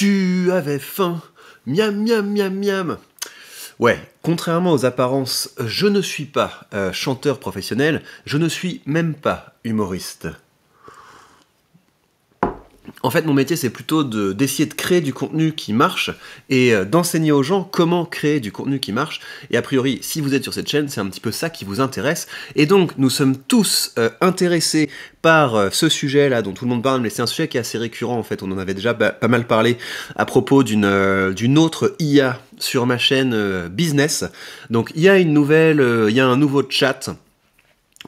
Tu avais faim. Miam, miam, miam, miam. Ouais, contrairement aux apparences, je ne suis pas chanteur professionnel, je ne suis même pas humoriste. En fait, mon métier, c'est plutôt d'essayer de créer du contenu qui marche et d'enseigner aux gens comment créer du contenu qui marche. Et a priori, si vous êtes sur cette chaîne, c'est un petit peu ça qui vous intéresse. Et donc, nous sommes tous intéressés par ce sujet-là dont tout le monde parle, mais c'est un sujet qui est assez récurrent, en fait. On en avait déjà pas mal parlé à propos d'une autre IA sur ma chaîne Business. Donc, il y a une nouvelle, il y a un nouveau chat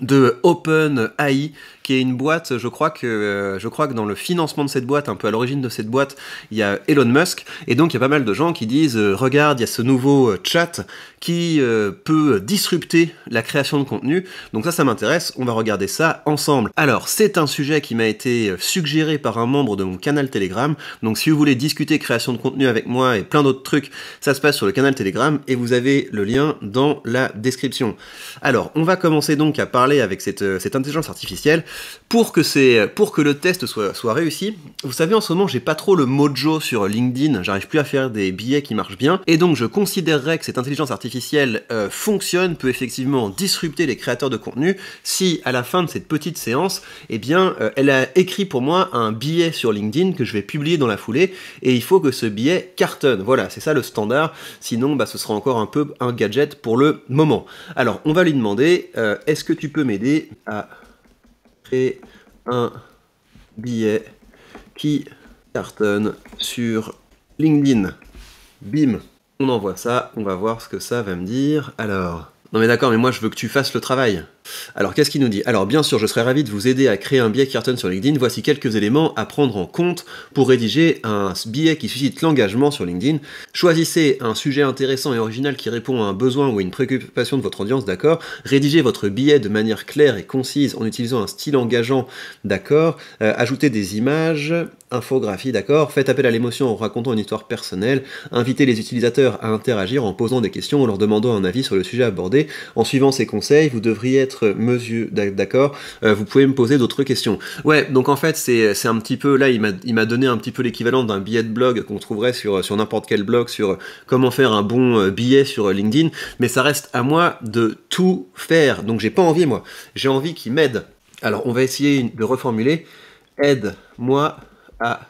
de OpenAI, qui est une boîte, je crois que dans le financement de cette boîte, un peu à l'origine de cette boîte, il y a Elon Musk, et donc il y a pas mal de gens qui disent regarde, il y a ce nouveau chat qui peut disrupter la création de contenu, donc ça m'intéresse, on va regarder ça ensemble. Alors, c'est un sujet qui m'a été suggéré par un membre de mon canal Telegram, donc si vous voulez discuter création de contenu avec moi et plein d'autres trucs, ça se passe sur le canal Telegram, et vous avez le lien dans la description. Alors, on va commencer donc à parler avec cette intelligence artificielle. Pour que le test soit réussi, vous savez, en ce moment, j'ai pas trop le mojo sur LinkedIn, j'arrive plus à faire des billets qui marchent bien, et donc je considérerais que cette intelligence artificielle fonctionne, peut effectivement disrupter les créateurs de contenu, si à la fin de cette petite séance, eh bien, elle a écrit pour moi un billet sur LinkedIn que je vais publier dans la foulée, et il faut que ce billet cartonne. Voilà, c'est ça le standard, sinon bah, ce sera encore un peu un gadget pour le moment. Alors, on va lui demander, est-ce que tu peux m'aider à créer un billet qui cartonne sur LinkedIn. Bim, on envoie ça, on va voir ce que ça va me dire. Alors, non mais d'accord, mais moi je veux que tu fasses le travail. Alors, qu'est-ce qu'il nous dit? Alors, bien sûr, je serais ravi de vous aider à créer un billet qui cartonne sur LinkedIn. Voici quelques éléments à prendre en compte pour rédiger un billet qui suscite l'engagement sur LinkedIn. Choisissez un sujet intéressant et original qui répond à un besoin ou à une préoccupation de votre audience, d'accord? Rédigez votre billet de manière claire et concise en utilisant un style engageant, d'accord? Ajoutez des images, infographie, d'accord? Faites appel à l'émotion en racontant une histoire personnelle. Invitez les utilisateurs à interagir en posant des questions ou en leur demandant un avis sur le sujet abordé. En suivant ces conseils, vous devriez être mesure, d'accord, vous pouvez me poser d'autres questions. Ouais, donc en fait, c'est un petit peu, là, il m'a donné un petit peu l'équivalent d'un billet de blog qu'on trouverait sur n'importe quel blog, sur comment faire un bon billet sur LinkedIn, mais ça reste à moi de tout faire, donc j'ai pas envie, moi. J'ai envie qu'il m'aide. Alors, on va essayer de reformuler. Aide-moi à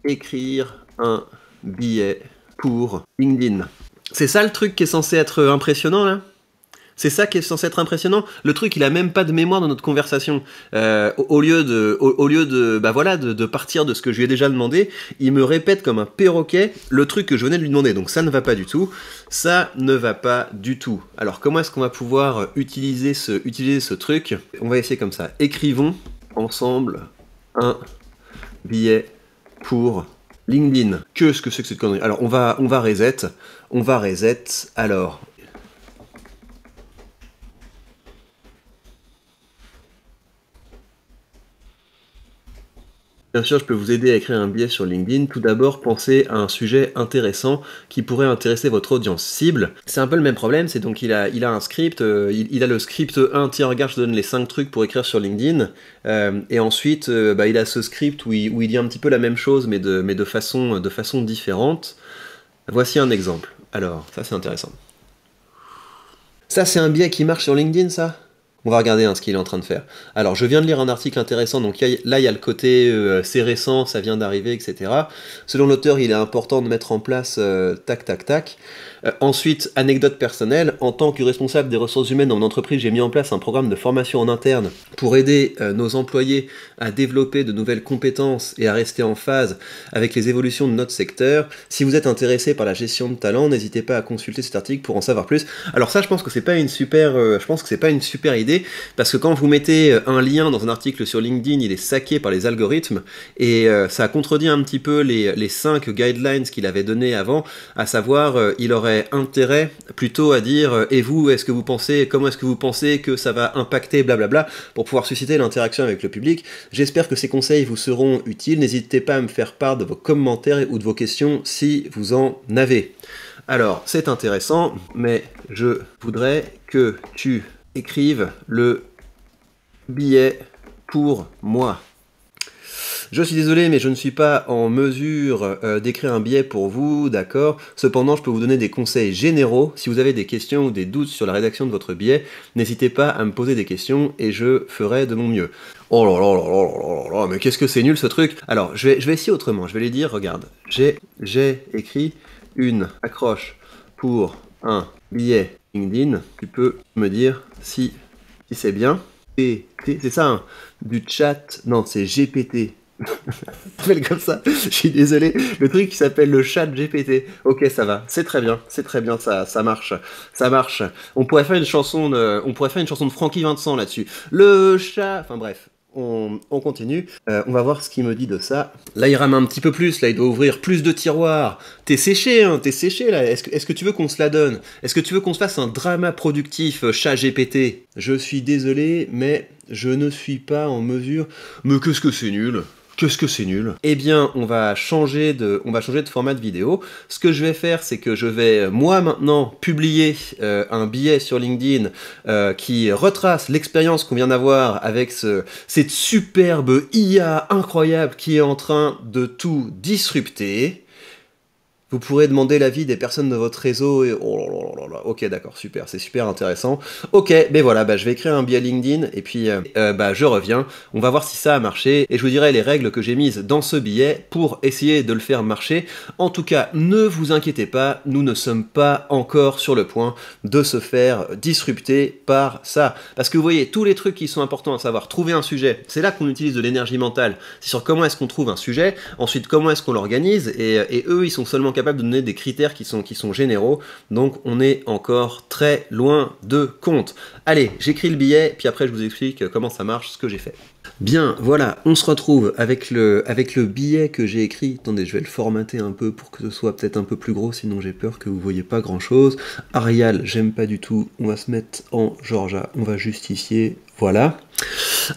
écrire un billet pour LinkedIn. C'est ça le truc qui est censé être impressionnant, là? C'est ça qui est censé être impressionnant. Le truc, il a même pas de mémoire dans notre conversation. Au lieu de partir de ce que je lui ai déjà demandé, il me répète comme un perroquet le truc que je venais de lui demander. Donc ça ne va pas du tout. Ça ne va pas du tout. Alors comment est-ce qu'on va pouvoir utiliser ce truc? On va essayer comme ça. Écrivons ensemble un billet pour LinkedIn. Qu'est-ce que c'est que cette connerie? Alors on va reset. On va reset. Alors. Bien sûr, je peux vous aider à écrire un billet sur LinkedIn. Tout d'abord, pensez à un sujet intéressant qui pourrait intéresser votre audience cible. C'est un peu le même problème, c'est donc il a un script, il a le script 1, tiens regarde, je te donne les 5 trucs pour écrire sur LinkedIn, et ensuite il a ce script où il dit un petit peu la même chose, mais de façon différente. Voici un exemple. Alors, ça c'est intéressant. Ça c'est un billet qui marche sur LinkedIn, ça ? On va regarder ce qu'il est en train de faire. Alors, je viens de lire un article intéressant, donc là, il y a le côté c'est récent, ça vient d'arriver, etc. Selon l'auteur, il est important de mettre en place tac, tac, tac. Ensuite, anecdote personnelle, en tant que responsable des ressources humaines dans mon entreprise, j'ai mis en place un programme de formation en interne pour aider nos employés à développer de nouvelles compétences et à rester en phase avec les évolutions de notre secteur. Si vous êtes intéressé par la gestion de talent, n'hésitez pas à consulter cet article pour en savoir plus. Alors ça, je pense que c'est pas une super idée, parce que quand vous mettez un lien dans un article sur LinkedIn, il est saqué par les algorithmes, et ça contredit un petit peu les 5 guidelines qu'il avait donné avant, à savoir, il aurait intérêt plutôt à dire et vous, comment est-ce que vous pensez que ça va impacter blablabla, pour pouvoir susciter l'interaction avec le public. J'espère que ces conseils vous seront utiles. N'hésitez pas à me faire part de vos commentaires ou de vos questions si vous en avez. Alors, c'est intéressant, mais je voudrais que tu écrives le billet pour moi. Je suis désolé, mais je ne suis pas en mesure d'écrire un billet pour vous, d'accord? Cependant, je peux vous donner des conseils généraux. Si vous avez des questions ou des doutes sur la rédaction de votre billet, n'hésitez pas à me poser des questions et je ferai de mon mieux. Oh là là là là là là là, mais qu'est-ce que c'est nul ce truc! Alors, je vais essayer autrement. Je vais lui dire, regarde, j'ai écrit une accroche pour un billet LinkedIn. Tu peux me dire si c'est bien. C'est ça, hein, du chat. Non, c'est GPT. Ça s'appelle comme ça. Je suis désolé. Le truc qui s'appelle le chat GPT. Ok, ça va. C'est très bien. C'est très bien. Ça marche. Ça marche. On pourrait faire une chanson de Francky Vincent là-dessus. Le chat. Enfin bref. On continue. On va voir ce qu'il me dit de ça. Là, il rame un petit peu plus. Là, il doit ouvrir plus de tiroirs. T'es séché, hein. T'es séché, là. Est-ce que tu veux qu'on se la donne? Est-ce que tu veux qu'on se fasse un drama productif, chat GPT? Je suis désolé, mais je ne suis pas en mesure... Mais qu'est-ce que c'est nul! Qu'est-ce que c'est nul? Eh bien, on va changer de format de vidéo. Ce que je vais faire, c'est que je vais, moi, maintenant, publier un billet sur LinkedIn qui retrace l'expérience qu'on vient d'avoir avec cette superbe IA incroyable qui est en train de tout disrupter. Vous pourrez demander l'avis des personnes de votre réseau et... Oh là là là là, ok, d'accord, super, c'est super intéressant. Ok, ben voilà, je vais écrire un billet LinkedIn et puis je reviens. On va voir si ça a marché et je vous dirai les règles que j'ai mises dans ce billet pour essayer de le faire marcher. En tout cas, ne vous inquiétez pas, nous ne sommes pas encore sur le point de se faire disrupter par ça. Parce que vous voyez, tous les trucs qui sont importants à savoir, trouver un sujet, c'est là qu'on utilise de l'énergie mentale. C'est sur comment est-ce qu'on trouve un sujet, ensuite comment est-ce qu'on l'organise et eux, ils sont seulement capables de donner des critères qui sont généraux, donc on est encore très loin de compte. Allez, j'écris le billet, puis après je vous explique comment ça marche, ce que j'ai fait. Bien, voilà, on se retrouve avec le billet que j'ai écrit. Attendez, je vais le formater un peu pour que ce soit peut-être un peu plus gros, sinon j'ai peur que vous voyez pas grand-chose. Arial, j'aime pas du tout, on va se mettre en Georgia, on va justifier, voilà.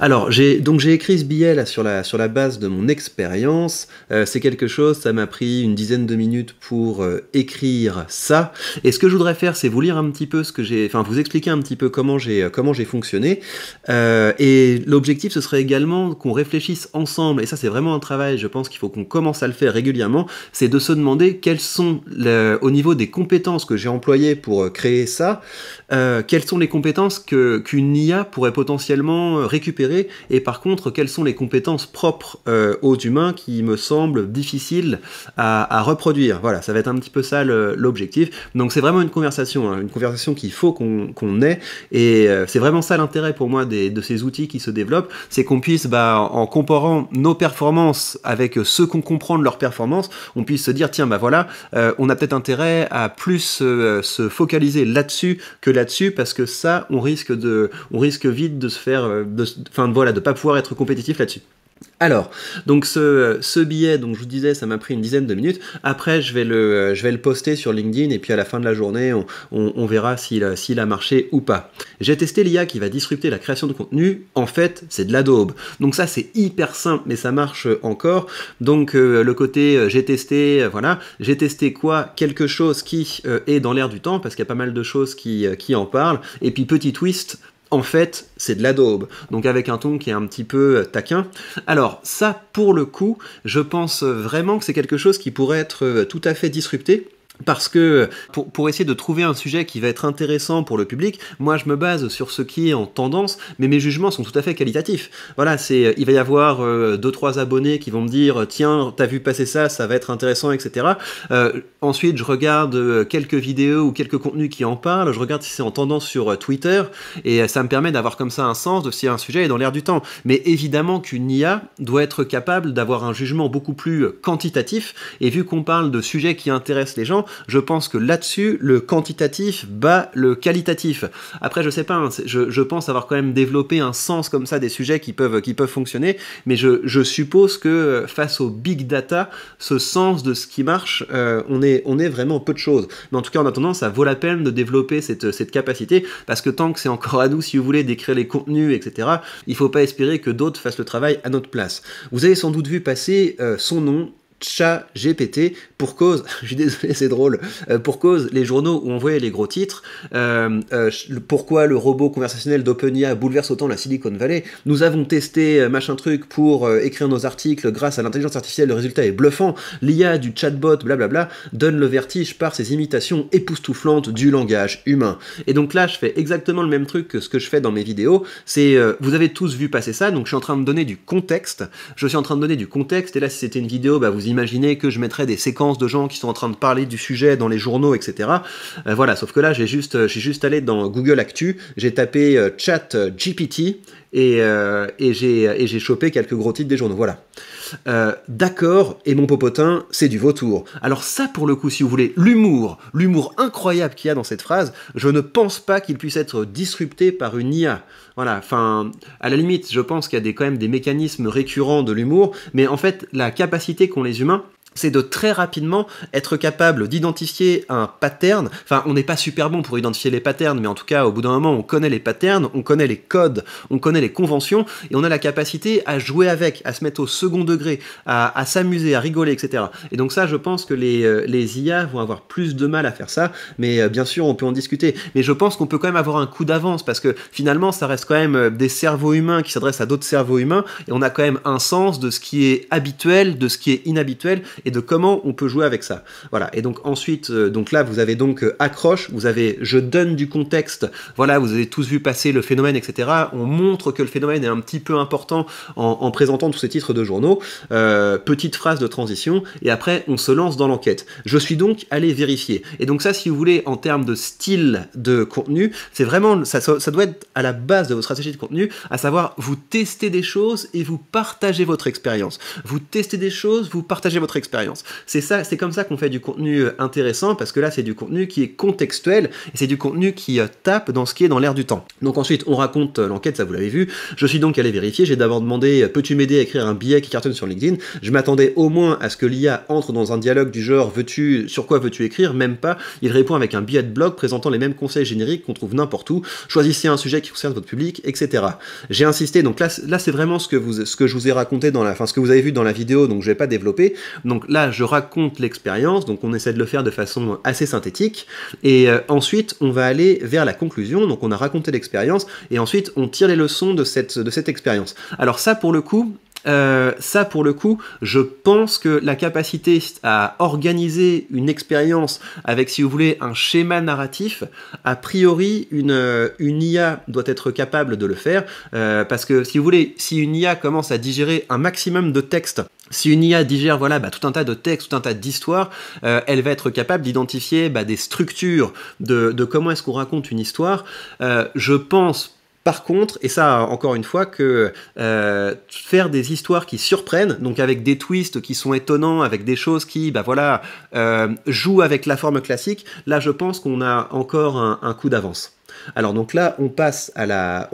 Alors, j'ai écrit ce billet là sur la base de mon expérience. C'est quelque chose, ça m'a pris une dizaine de minutes pour écrire ça. Et ce que je voudrais faire, c'est vous lire un petit peu vous expliquer un petit peu comment j'ai fonctionné. Et l'objectif, ce serait également qu'on réfléchisse ensemble. Et ça, c'est vraiment un travail. Je pense qu'il faut qu'on commence à le faire régulièrement. C'est de se demander quelles sont, au niveau des compétences que j'ai employées pour créer ça, quelles sont les compétences qu'une IA pourrait potentiellement récupérer, et par contre quelles sont les compétences propres aux humains qui me semblent difficiles à reproduire. Voilà, ça va être un petit peu ça l'objectif. Donc c'est vraiment une conversation, hein, une conversation qu'il faut qu'on ait, et c'est vraiment ça l'intérêt pour moi de ces outils qui se développent, c'est qu'on puisse, en comparant nos performances avec ceux qu'on comprend de leurs performances, on puisse se dire, tiens, voilà, on a peut-être intérêt à plus se focaliser là-dessus que là-dessus, parce que ça, on risque vite de se faire, de pas pouvoir être compétitif là-dessus. Alors, donc ce billet, donc je vous disais, ça m'a pris une dizaine de minutes. Après, je vais le poster sur LinkedIn et puis à la fin de la journée, on verra s'il a marché ou pas. J'ai testé l'IA qui va disrupter la création de contenu. En fait, c'est de la daube. Donc ça, c'est hyper simple, mais ça marche encore. Donc le côté j'ai testé, voilà. J'ai testé quoi? Quelque chose qui est dans l'air du temps, parce qu'il y a pas mal de choses qui en parlent. Et puis petit twist, en fait, c'est de la daube, donc avec un ton qui est un petit peu taquin. Alors ça, pour le coup, je pense vraiment que c'est quelque chose qui pourrait être tout à fait disrupté, parce que pour essayer de trouver un sujet qui va être intéressant pour le public, moi je me base sur ce qui est en tendance, mais mes jugements sont tout à fait qualitatifs. Voilà, il va y avoir 2-3 abonnés qui vont me dire tiens, t'as vu passer ça, ça va être intéressant, etc. Ensuite, je regarde quelques vidéos ou quelques contenus qui en parlent, je regarde si c'est en tendance sur Twitter, et ça me permet d'avoir comme ça un sens de si un sujet est dans l'air du temps. Mais évidemment qu'une IA doit être capable d'avoir un jugement beaucoup plus quantitatif, et vu qu'on parle de sujets qui intéressent les gens, je pense que là-dessus, le quantitatif bat le qualitatif. Après, je sais pas, hein, je pense avoir quand même développé un sens comme ça des sujets qui peuvent fonctionner, mais je suppose que face au big data, ce sens de ce qui marche, on est vraiment peu de choses. Mais en tout cas, en attendant, ça vaut la peine de développer cette capacité, parce que tant que c'est encore à nous, si vous voulez, d'écrire les contenus, etc., il faut pas espérer que d'autres fassent le travail à notre place. Vous avez sans doute vu passer son nom, ChatGPT pour cause, je suis désolé c'est drôle, pour cause les journaux où on voyait les gros titres, pourquoi le robot conversationnel d'OpenAI bouleverse autant la Silicon Valley, nous avons testé machin truc pour écrire nos articles grâce à l'intelligence artificielle, le résultat est bluffant, l'IA du chatbot blablabla donne le vertige par ses imitations époustouflantes du langage humain. Et donc là je fais exactement le même truc que ce que je fais dans mes vidéos, c'est, vous avez tous vu passer ça, donc je suis en train de donner du contexte, et là si c'était une vidéo, bah, vous imaginez que je mettrais des séquences de gens qui sont en train de parler du sujet dans les journaux, etc. Voilà, sauf que là j'ai juste allé dans Google Actu, j'ai tapé ChatGPT et j'ai chopé quelques gros titres des journaux, voilà. D'accord, et mon popotin, c'est du vautour. Alors ça, pour le coup, si vous voulez, l'humour incroyable qu'il y a dans cette phrase, je ne pense pas qu'il puisse être disrupté par une IA. Voilà, enfin, à la limite, je pense qu'il y a quand même des mécanismes récurrents de l'humour, mais en fait, la capacité qu'ont les humains, c'est de très rapidement être capable d'identifier un pattern. Enfin, on n'est pas super bon pour identifier les patterns, mais en tout cas, au bout d'un moment, on connaît les patterns, on connaît les codes, on connaît les conventions, et on a la capacité à jouer avec, à se mettre au second degré, à s'amuser, à rigoler, etc. Et donc ça, je pense que les IA vont avoir plus de mal à faire ça, mais bien sûr, on peut en discuter. Mais je pense qu'on peut quand même avoir un coup d'avance, parce que finalement, ça reste quand même des cerveaux humains qui s'adressent à d'autres cerveaux humains, et on a quand même un sens de ce qui est habituel, de ce qui est inhabituel, et de comment on peut jouer avec ça. Voilà, et donc ensuite, donc là, vous avez donc accroche, vous avez je donne du contexte, voilà, vous avez tous vu passer le phénomène, etc. On montre que le phénomène est un petit peu important en présentant tous ces titres de journaux, petite phrase de transition, et après, on se lance dans l'enquête. Je suis donc allé vérifier. Et donc ça, si vous voulez, en termes de style de contenu, c'est vraiment, ça doit être à la base de votre stratégie de contenu, à savoir, vous testez des choses et vous partagez votre expérience. Vous testez des choses, vous partagez votre expérience. C'est ça, c'est comme ça qu'on fait du contenu intéressant, parce que là c'est du contenu qui est contextuel et c'est du contenu qui tape dans ce qui est dans l'air du temps. Donc ensuite on raconte l'enquête, ça vous l'avez vu. Je suis donc allé vérifier, j'ai d'abord demandé peux-tu m'aider à écrire un billet qui cartonne sur LinkedIn. Je m'attendais au moins à ce que l'IA entre dans un dialogue du genre sur quoi veux-tu écrire, même pas. Il répond avec un billet de blog présentant les mêmes conseils génériques qu'on trouve n'importe où. Choisissez un sujet qui concerne votre public, etc. J'ai insisté, donc là c'est vraiment ce que je vous ai raconté ce que vous avez vu dans la vidéo, donc je vais pas développer. Donc là, je raconte l'expérience, donc on essaie de le faire de façon assez synthétique, et ensuite, on va aller vers la conclusion, donc on a raconté l'expérience, et ensuite, on tire les leçons de cette expérience. Alors ça, pour le coup, je pense que la capacité à organiser une expérience avec, si vous voulez, un schéma narratif, a priori, une IA doit être capable de le faire, parce que, si vous voulez, si une IA commence à digérer un maximum de texte, si une IA digère voilà, tout un tas de textes, tout un tas d'histoires, elle va être capable d'identifier des structures de comment est-ce qu'on raconte une histoire. Je pense par contre, et ça encore une fois, que faire des histoires qui surprennent, donc avec des twists qui sont étonnants, avec des choses qui jouent avec la forme classique, là je pense qu'on a encore un coup d'avance. Alors donc là, on passe à la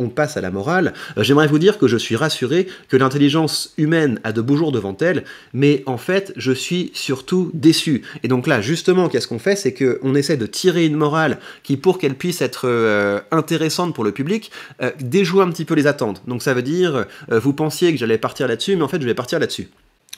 morale. J'aimerais vous dire que je suis rassuré, que l'intelligence humaine a de beaux jours devant elle, mais en fait, je suis surtout déçu. Et donc là, justement, qu'est-ce qu'on fait? C'est qu'on essaie de tirer une morale qui, pour qu'elle puisse être intéressante pour le public, déjoue un petit peu les attentes. Donc ça veut dire, vous pensiez que j'allais partir là-dessus, mais en fait, je vais partir là-dessus.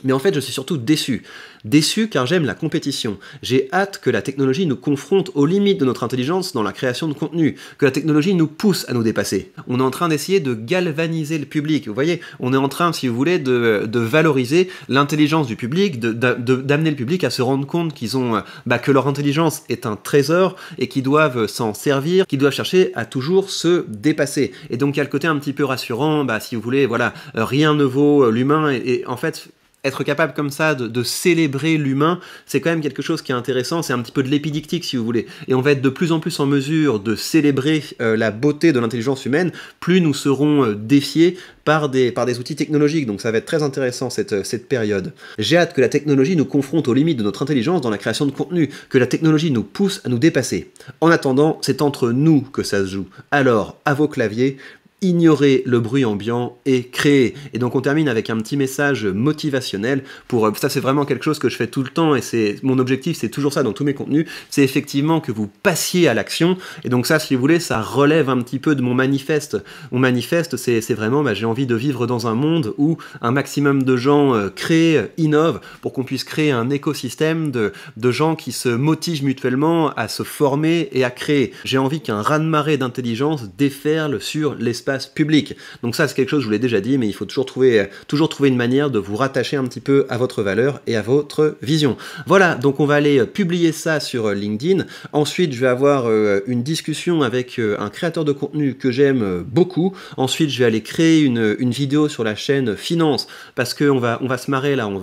Mais en fait, je suis surtout déçu. Déçu car j'aime la compétition. J'ai hâte que la technologie nous confronte aux limites de notre intelligence dans la création de contenu, que la technologie nous pousse à nous dépasser. On est en train d'essayer de galvaniser le public. Vous voyez, on est en train, si vous voulez, de valoriser l'intelligence du public, d'amener le public à se rendre compte qu'ils ont, que leur intelligence est un trésor et qu'ils doivent s'en servir, qu'ils doivent chercher à toujours se dépasser. Et donc, il y a le côté un petit peu rassurant, si vous voulez, voilà, rien ne vaut l'humain et en fait, être capable comme ça de célébrer l'humain, c'est quand même quelque chose qui est intéressant, c'est un petit peu de l'épidictique si vous voulez, et on va être de plus en plus en mesure de célébrer la beauté de l'intelligence humaine, plus nous serons défiés par des outils technologiques, donc ça va être très intéressant cette période. J'ai hâte que la technologie nous confronte aux limites de notre intelligence dans la création de contenu, que la technologie nous pousse à nous dépasser. En attendant, c'est entre nous que ça se joue. Alors, à vos claviers, ignorer le bruit ambiant et créer. Et donc on termine avec un petit message motivationnel pour ça, c'est vraiment quelque chose que je fais tout le temps, et c'est mon objectif, c'est toujours ça dans tous mes contenus, c'est effectivement que vous passiez à l'action. Et donc ça, si vous voulez, ça relève un petit peu de mon manifeste. Mon manifeste, c'est vraiment, j'ai envie de vivre dans un monde où un maximum de gens créent, innovent, pour qu'on puisse créer un écosystème de gens qui se motivent mutuellement à se former et à créer. J'ai envie qu'un raz-de-marée d'intelligence déferle sur l'espace public. Donc ça, c'est quelque chose, je vous l'ai déjà dit, mais il faut toujours trouver une manière de vous rattacher un petit peu à votre valeur et à votre vision. Voilà, donc on va aller publier ça sur LinkedIn. Ensuite, je vais avoir une discussion avec un créateur de contenu que j'aime beaucoup. Ensuite, je vais aller créer une vidéo sur la chaîne Finance, parce qu'on va se marrer là, on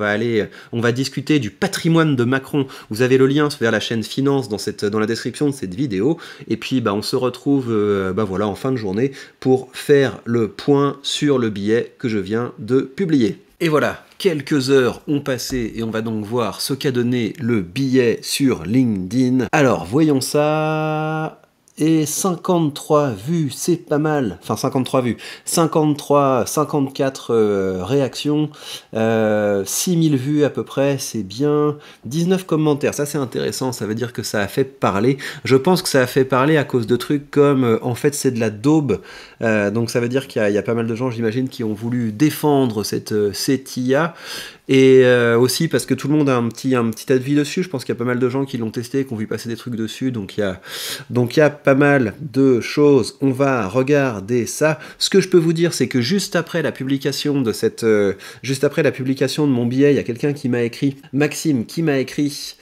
va discuter du patrimoine de Macron. Vous avez le lien vers la chaîne Finance dans la description de cette vidéo. Et puis, on se retrouve voilà, en fin de journée pour faire le point sur le billet que je viens de publier. Et voilà, quelques heures ont passé et on va donc voir ce qu'a donné le billet sur LinkedIn. Alors, voyons ça. Et 53 vues, c'est pas mal. Enfin, 53 vues. 54 réactions. 6000 vues à peu près, c'est bien. 19 commentaires, ça c'est intéressant, ça veut dire que ça a fait parler. Je pense que ça a fait parler à cause de trucs comme, en fait, c'est de la daube. Donc ça veut dire qu'il y a pas mal de gens, j'imagine, qui ont voulu défendre cette IA. Et aussi parce que tout le monde a un petit avis dessus. Je pense qu'il y a pas mal de gens qui l'ont testé, qui ont vu passer des trucs dessus. Donc il y a pas mal de choses. On va regarder ça. Ce que je peux vous dire, c'est que juste après la publication de mon billet, il y a quelqu'un qui m'a écrit, Maxime, qui m'a écrit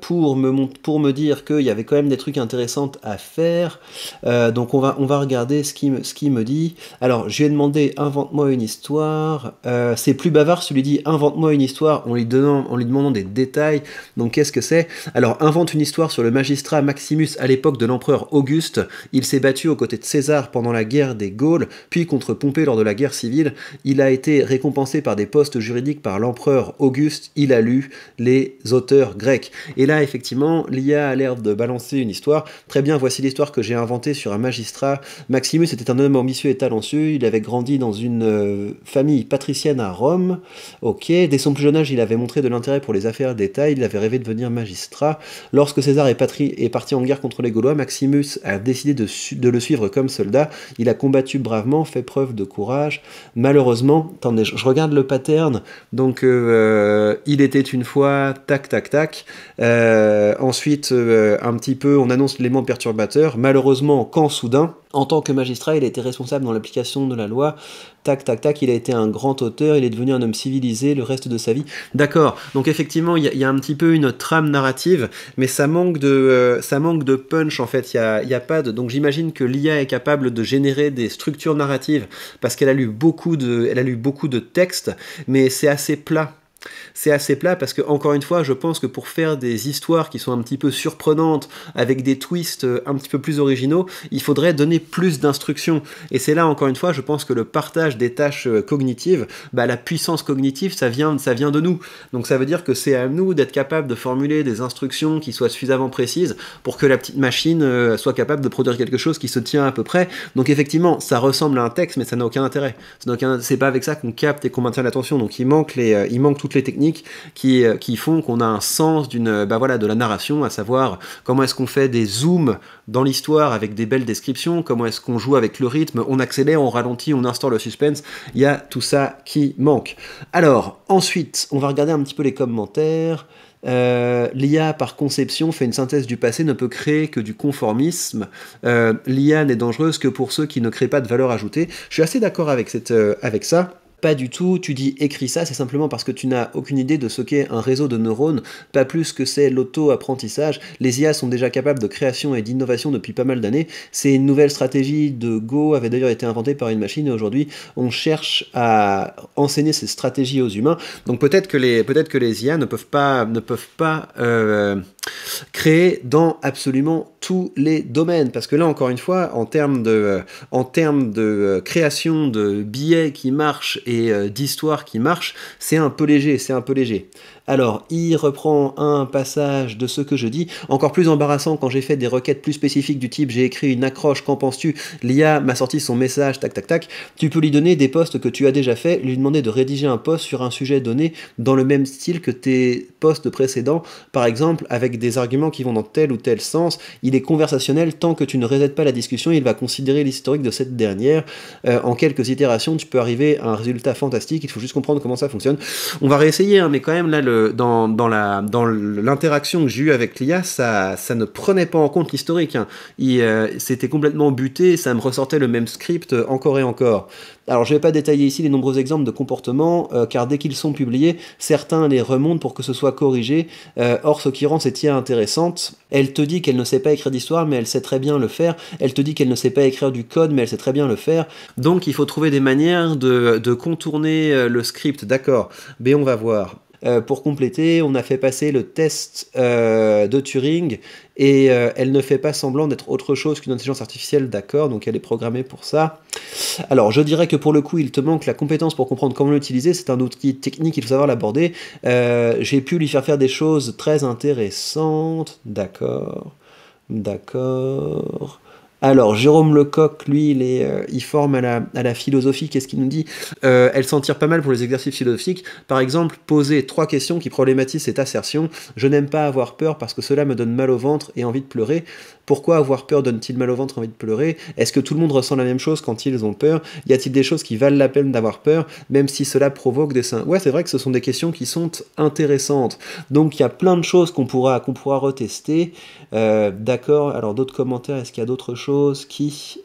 pour me dire qu'il y avait quand même des trucs intéressants à faire. Donc on va regarder ce qu'il me dit. Alors je lui ai demandé invente-moi une histoire. C'est plus bavard, celui dit invente-moi une histoire en lui demandant des détails. Donc qu'est-ce que c'est? Alors invente une histoire sur le magistrat Maximus à l'époque de l'empereur Auguste. Il s'est battu aux côtés de César pendant la guerre des Gaules, puis contre Pompée lors de la guerre civile. Il a été récompensé par des postes juridiques par l'empereur Auguste. Il a lu les auteurs grecs. Et là, effectivement, l'IA a l'air de balancer une histoire. Très bien, voici l'histoire que j'ai inventée sur un magistrat. Maximus était un homme ambitieux et talentueux. Il avait grandi dans une famille patricienne à Rome. Ok, dès son plus jeune âge, il avait montré de l'intérêt pour les affaires d'État. Il avait rêvé de devenir magistrat. Lorsque César est parti en guerre contre les Gaulois, Maximus a décidé de le suivre comme soldat. Il a combattu bravement, fait preuve de courage. Malheureusement, attendez, je regarde le pattern. Donc, il était une fois, tac, tac, tac. Ensuite, un petit peu, on annonce l'élément perturbateur. Malheureusement, quand soudain, en tant que magistrat, il a été responsable dans l'application de la loi. Tac, tac, tac, il a été un grand auteur, il est devenu un homme civilisé le reste de sa vie. D'accord, donc effectivement, il y a un petit peu une trame narrative, mais ça manque de punch, en fait. Il y a pas de... Donc j'imagine que l'IA est capable de générer des structures narratives, parce qu'elle a lu beaucoup de textes, mais c'est assez plat. C'est assez plat parce que, encore une fois, je pense que pour faire des histoires qui sont un petit peu surprenantes, avec des twists un petit peu plus originaux, il faudrait donner plus d'instructions. Et c'est là, encore une fois, je pense que le partage des tâches cognitives, la puissance cognitive, ça vient de nous. Donc ça veut dire que c'est à nous d'être capable de formuler des instructions qui soient suffisamment précises pour que la petite machine soit capable de produire quelque chose qui se tient à peu près. Donc effectivement, ça ressemble à un texte, mais ça n'a aucun intérêt. C'est pas avec ça qu'on capte et qu'on maintient l'attention. Donc il manque toutes les techniques qui font qu'on a un sens de la narration, à savoir comment est-ce qu'on fait des zooms dans l'histoire avec des belles descriptions, comment est-ce qu'on joue avec le rythme, on accélère, on ralentit, on instaure le suspense, il y a tout ça qui manque. Alors, ensuite, on va regarder un petit peu les commentaires. L'IA par conception fait une synthèse du passé, ne peut créer que du conformisme. L'IA n'est dangereuse que pour ceux qui ne créent pas de valeur ajoutée. Je suis assez d'accord avec ça. Pas du tout, tu dis écris ça, c'est simplement parce que tu n'as aucune idée de ce qu'est un réseau de neurones, pas plus que c'est l'auto-apprentissage. Les IA sont déjà capables de création et d'innovation depuis pas mal d'années. Ces nouvelles stratégies de Go avaient d'ailleurs été inventées par une machine et aujourd'hui on cherche à enseigner ces stratégies aux humains. Donc peut-être que les IA ne peuvent pas créer dans absolument tous les domaines, parce que là encore une fois, en termes de création de billets qui marchent et d'histoires qui marchent, c'est un peu léger. Alors, il reprend un passage de ce que je dis, encore plus embarrassant quand j'ai fait des requêtes plus spécifiques du type j'ai écrit une accroche, qu'en penses-tu? L'IA m'a sorti son message, tac tac tac. Tu peux lui donner des posts que tu as déjà fait, lui demander de rédiger un post sur un sujet donné dans le même style que tes posts précédents, par exemple avec des arguments qui vont dans tel ou tel sens. Il est conversationnel tant que tu ne resettes pas la discussion, il va considérer l'historique de cette dernière. En quelques itérations, tu peux arriver à un résultat fantastique, il faut juste comprendre comment ça fonctionne. On va réessayer, hein, mais quand même, là, dans l'interaction que j'ai eue avec l'IA, ça ne prenait pas en compte l'historique. Hein. C'était complètement buté, ça me ressortait le même script encore et encore. Alors, je ne vais pas détailler ici les nombreux exemples de comportements, car dès qu'ils sont publiés, certains les remontent pour que ce soit corrigé. Or, ce qui rend cette IA intéressante, elle te dit qu'elle ne sait pas écrire d'histoire, mais elle sait très bien le faire. Elle te dit qu'elle ne sait pas écrire du code, mais elle sait très bien le faire. Donc, il faut trouver des manières de contourner le script. D'accord, mais on va voir. Pour compléter, on a fait passer le test de Turing et elle ne fait pas semblant d'être autre chose qu'une intelligence artificielle, d'accord, donc elle est programmée pour ça. Alors je dirais que pour le coup, il te manque la compétence pour comprendre comment l'utiliser, c'est un outil technique, il faut savoir l'aborder. J'ai pu lui faire des choses très intéressantes, d'accord, d'accord. Alors, Jérôme Lecoq, lui, il forme à la philosophie. Qu'est-ce qu'il nous dit? Elle s'en tire pas mal pour les exercices philosophiques. Par exemple, poser 3 questions qui problématisent cette assertion. Je n'aime pas avoir peur parce que cela me donne mal au ventre et envie de pleurer. Pourquoi avoir peur donne-t-il mal au ventre et envie de pleurer? Est-ce que tout le monde ressent la même chose quand ils ont peur? Y a-t-il des choses qui valent la peine d'avoir peur, même si cela provoque des... Ouais, c'est vrai que ce sont des questions qui sont intéressantes. Donc, il y a plein de choses qu'on pourra retester. D'accord, alors d'autres commentaires, est-ce qu'il y a d'autres choses qui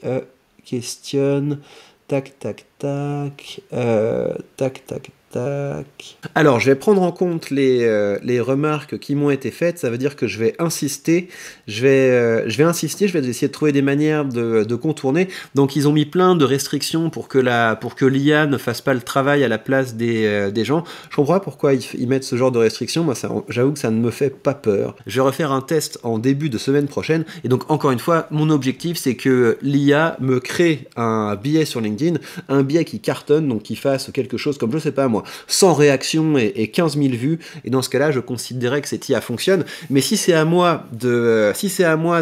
questionnent? Tac, tac, tac, tac, tac, tac. Alors, je vais prendre en compte les remarques qui m'ont été faites. Ça veut dire que je vais insister. Je vais insister. Je vais essayer de trouver des manières de contourner. Donc, ils ont mis plein de restrictions pour que l'IA ne fasse pas le travail à la place des gens. Je comprends pas pourquoi ils mettent ce genre de restrictions. Moi, j'avoue que ça ne me fait pas peur. Je vais refaire un test en début de semaine prochaine. Et donc, encore une fois, mon objectif, c'est que l'IA me crée un billet sur LinkedIn, un billet qui cartonne, donc qui fasse quelque chose comme, je sais pas moi, 100 réactions et 15 000 vues, et dans ce cas-là, je considérais que cette IA fonctionne. Mais si c'est à moi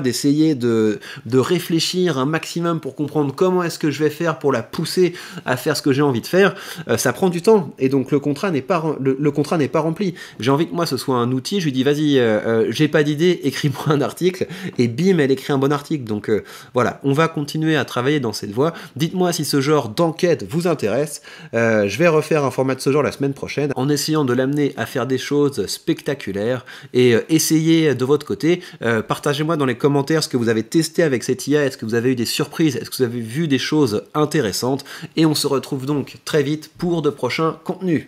d'essayer de réfléchir un maximum pour comprendre comment est-ce que je vais faire pour la pousser à faire ce que j'ai envie de faire, ça prend du temps, et donc le contrat n'est pas rempli. J'ai envie que moi ce soit un outil, je lui dis vas-y, j'ai pas d'idée, écris-moi un article, et bim, elle écrit un bon article. Donc voilà, on va continuer à travailler dans cette voie. Dites-moi si ce genre d'enquête vous intéresse. Je vais refaire un format de ce genre la semaine prochaine, en essayant de l'amener à faire des choses spectaculaires, et essayez de votre côté, partagez-moi dans les commentaires ce que vous avez testé avec cette IA, est-ce que vous avez eu des surprises, est-ce que vous avez vu des choses intéressantes, et on se retrouve donc très vite pour de prochains contenus.